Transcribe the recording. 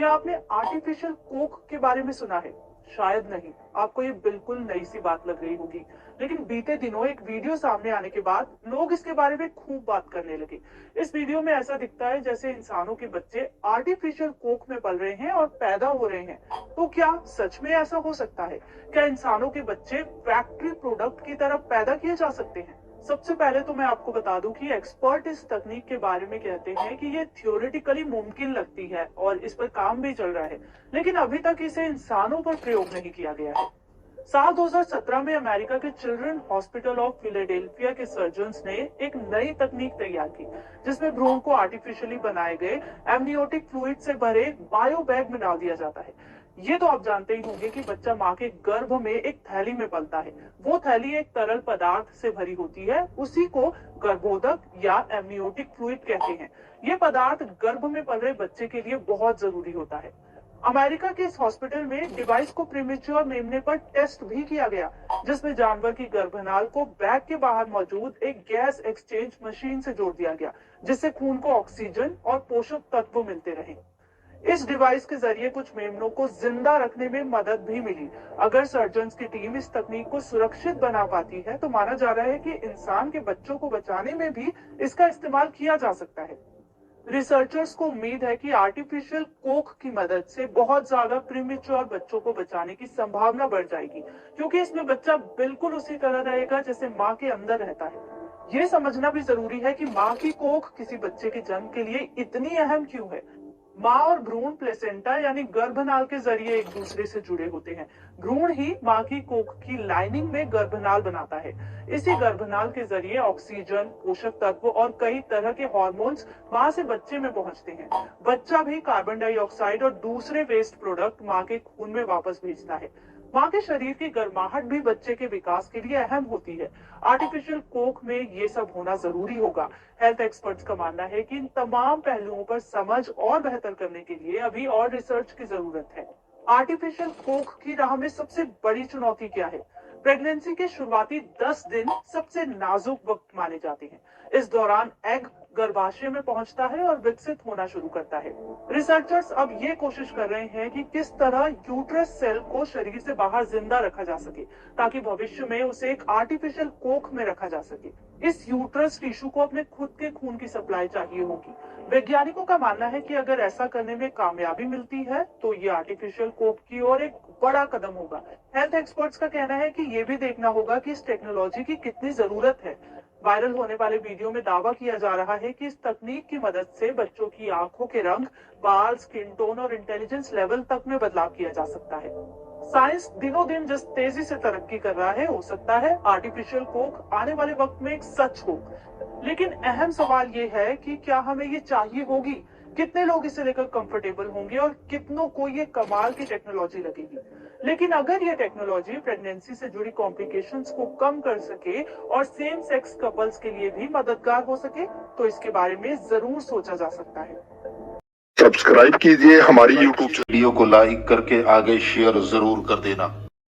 क्या आपने artificial Coke के बारे में सुना है? शायद नहीं, आपको ये बिल्कुल नई सी बात लग रही होगी। लेकिन बीते दिनों एक वीडियो सामने आने के बाद लोग इसके बारे में खूब बात करने लगे। इस वीडियो में ऐसा दिखता है जैसे इंसानों के बच्चे आर्टिफिशियल कोक में पल रहे हैं और पैदा हो रहे हैं। तो क्या सच में ऐसा हो सकता है? क्या इंसानों के बच्चे फैक्ट्री प्रोडक्ट की तरह पैदा किए जा सकते हैं? सबसे पहले तो मैं आपको बता दूं कि एक्सपर्ट इस तकनीक के बारे में कहते हैं कि ये थियोरेटिकली मुमकिन लगती है और इस पर काम भी चल रहा है, लेकिन अभी तक इसे इंसानों पर प्रयोग नहीं किया गया है। साल 2017 में अमेरिका के चिल्ड्रन हॉस्पिटल ऑफ फिलाडेल्फिया के सर्जन्स ने एक नई तकनीक तैयार की, जिसमें भ्रूण को आर्टिफिशियली बनाए गए एमनियोटिक फ्लूइड से भरे बायो बैग में डाल दिया जाता है। ये तो आप जानते ही होंगे कि बच्चा माँ के गर्भ में एक थैली में पलता है। वो थैली एक तरल पदार्थ से भरी होती है, उसी को गर्भोदक या एमनियोटिक फ्लूइड कहते हैं। ये पदार्थ गर्भ में पल रहे बच्चे के लिए बहुत जरूरी होता है। अमेरिका के इस हॉस्पिटल में डिवाइस को प्रीमेच्योर मेमने पर टेस्ट भी किया गया, जिसमें जानवर की गर्भनाल को बैग के बाहर मौजूद एक गैस एक्सचेंज मशीन से जोड़ दिया गया, जिससे खून को ऑक्सीजन और पोषक तत्व मिलते रहे। इस डिवाइस के जरिए कुछ मेमनों को जिंदा रखने में मदद भी मिली। अगर सर्जन्स की टीम इस तकनीक को सुरक्षित बना पाती है तो माना जा रहा है कि इंसान के बच्चों को बचाने में भी इसका इस्तेमाल किया जा सकता है। रिसर्चर्स को उम्मीद है कि आर्टिफिशियल कोक की मदद से बहुत ज्यादा प्रीमेच्योर बच्चों को बचाने की संभावना बढ़ जाएगी, क्योंकि इसमें बच्चा बिल्कुल उसी तरह रहेगा जैसे माँ के अंदर रहता है। ये समझना भी जरूरी है कि माँ की कोख किसी बच्चे के जन्म के लिए इतनी अहम क्यों है। माँ और भ्रूण प्लेसेंटा यानी गर्भनाल के जरिए एक दूसरे से जुड़े होते हैं। भ्रूण ही माँ की कोख की लाइनिंग में गर्भनाल बनाता है। इसी गर्भनाल के जरिए ऑक्सीजन, पोषक तत्व और कई तरह के हार्मोन्स माँ से बच्चे में पहुंचते हैं। बच्चा भी कार्बन डाइऑक्साइड और दूसरे वेस्ट प्रोडक्ट माँ के खून में वापस भेजता है। माँ के शरीर की गर्माहट भी बच्चे के विकास के लिए अहम होती है। आर्टिफिशियल कोक में ये सब होना जरूरी होगा। हेल्थ एक्सपर्ट्स का मानना है कि इन तमाम पहलुओं पर समझ और बेहतर करने के लिए अभी और रिसर्च की जरूरत है। आर्टिफिशियल कोक की राह में सबसे बड़ी चुनौती क्या है? प्रेगनेंसी के शुरुआती 10 दिन सबसे नाजुक वक्त माने जाते हैं। इस दौरान एग गर्भाशय में पहुंचता है और विकसित होना शुरू करता है। रिसर्चर्स अब ये कोशिश कर रहे हैं कि किस तरह यूट्रस सेल को शरीर से बाहर जिंदा रखा जा सके, ताकि भविष्य में उसे एक आर्टिफिशियल कोख में रखा जा सके। इस यूट्रस टिश्यू को अपने खुद के खून की सप्लाई चाहिए होगी। वैज्ञानिकों का मानना है कि अगर ऐसा करने में कामयाबी मिलती है तो ये आर्टिफिशियल कोख की ओर एक बड़ा कदम होगा। हेल्थ एक्सपर्ट्स का कहना है कि ये भी देखना होगा कि इस टेक्नोलॉजी की कितनी जरूरत है। वायरल होने वाले वीडियो में दावा किया जा रहा है कि इस तकनीक की मदद से बच्चों की आंखों के रंग, बाल, स्किन टोन और इंटेलिजेंस लेवल तक में बदलाव किया जा सकता है। साइंस दिनों दिन जिस तेजी से तरक्की कर रहा है, हो सकता है आर्टिफिशियल कोक आने वाले वक्त में एक सच हो। लेकिन अहम सवाल ये है कि क्या हमें ये चाहिए होगी? कितने लोग इसे लेकर कंफर्टेबल होंगे और कितनों को ये कमाल की टेक्नोलॉजी लगेगी? लेकिन अगर ये टेक्नोलॉजी प्रेगनेंसी से जुड़ी कॉम्प्लिकेशंस को कम कर सके और सेम सेक्स कपल्स के लिए भी मददगार हो सके, तो इसके बारे में जरूर सोचा जा सकता है। सब्सक्राइब कीजिए हमारी यूट्यूब वीडियो को, लाइक करके आगे शेयर जरूर कर देना।